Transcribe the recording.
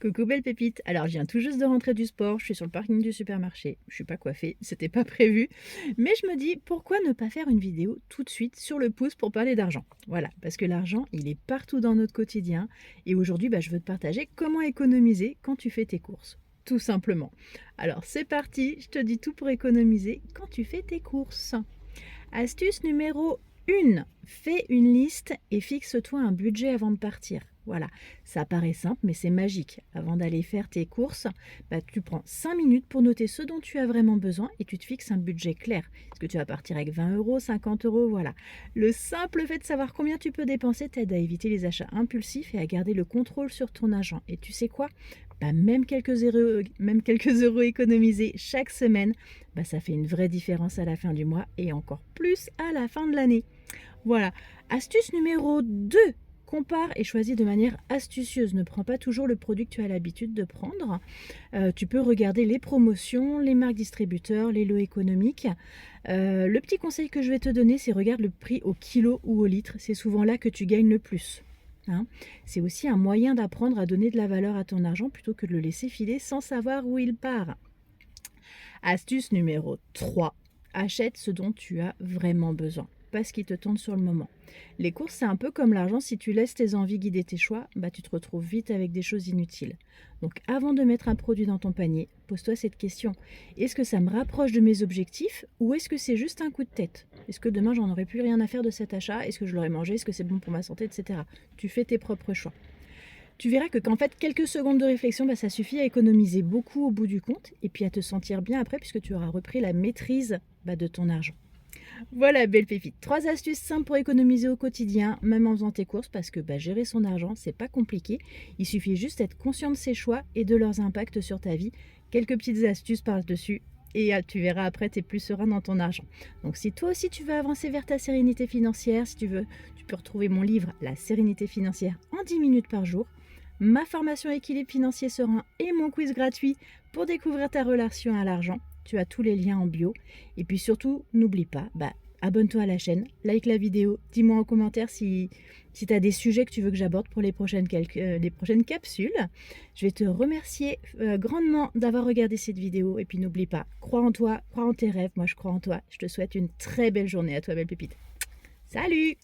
Coucou belle pépite, alors je viens tout juste de rentrer du sport, je suis sur le parking du supermarché, je suis pas coiffée, c'était pas prévu, mais je me dis pourquoi ne pas faire une vidéo tout de suite sur le pouce pour parler d'argent. Voilà, parce que l'argent il est partout dans notre quotidien et aujourd'hui je veux te partager comment économiser quand tu fais tes courses, tout simplement. Alors c'est parti, je te dis tout pour économiser quand tu fais tes courses. Astuce numéro 1, fais une liste et fixe-toi un budget avant de partir. Voilà, ça paraît simple mais c'est magique. Avant d'aller faire tes courses, tu prends 5 minutes pour noter ce dont tu as vraiment besoin et tu te fixes un budget clair. Est-ce que tu vas partir avec 20 euros, 50 euros? Voilà. Le simple fait de savoir combien tu peux dépenser t'aide à éviter les achats impulsifs et à garder le contrôle sur ton argent. Et tu sais quoi? Même quelques euros économisés chaque semaine, ça fait une vraie différence à la fin du mois et encore plus à la fin de l'année. Voilà. Astuce numéro 2. Compare et choisis de manière astucieuse. Ne prends pas toujours le produit que tu as l'habitude de prendre. Tu peux regarder les promotions, les marques distributeurs, les lots économiques. Le petit conseil que je vais te donner, c'est regarde le prix au kilo ou au litre. C'est souvent là que tu gagnes le plus. Hein. C'est aussi un moyen d'apprendre à donner de la valeur à ton argent plutôt que de le laisser filer sans savoir où il part. Astuce numéro 3. Achète ce dont tu as vraiment besoin, pas ce qui te tente sur le moment. Les courses, c'est un peu comme l'argent, si tu laisses tes envies guider tes choix, tu te retrouves vite avec des choses inutiles. Donc avant de mettre un produit dans ton panier, pose-toi cette question. Est-ce que ça me rapproche de mes objectifs ou est-ce que c'est juste un coup de tête? Est-ce que demain j'en aurai plus rien à faire de cet achat? Est-ce que je l'aurai mangé? Est-ce que c'est bon pour ma santé, etc. Tu fais tes propres choix. Tu verras que qu'en fait, quelques secondes de réflexion, ça suffit à économiser beaucoup au bout du compte et puis à te sentir bien après puisque tu auras repris la maîtrise de ton argent. Voilà, belle pépite. 3 astuces simples pour économiser au quotidien, même en faisant tes courses, parce que gérer son argent, c'est pas compliqué. Il suffit juste d'être conscient de ses choix et de leurs impacts sur ta vie. Quelques petites astuces par-dessus et tu verras après, tu es plus serein dans ton argent. Donc si toi aussi tu veux avancer vers ta sérénité financière, si tu veux, tu peux retrouver mon livre La sérénité financière en 10 minutes par jour, ma formation équilibre financier serein et mon quiz gratuit pour découvrir ta relation à l'argent. Tu as tous les liens en bio. Et puis surtout, n'oublie pas, abonne-toi à la chaîne, like la vidéo, dis-moi en commentaire si tu as des sujets que tu veux que j'aborde pour les prochaines capsules. Je vais te remercier grandement d'avoir regardé cette vidéo. Et puis n'oublie pas, crois en toi, crois en tes rêves. Moi, je crois en toi. Je te souhaite une très belle journée à toi, belle pépite. Salut!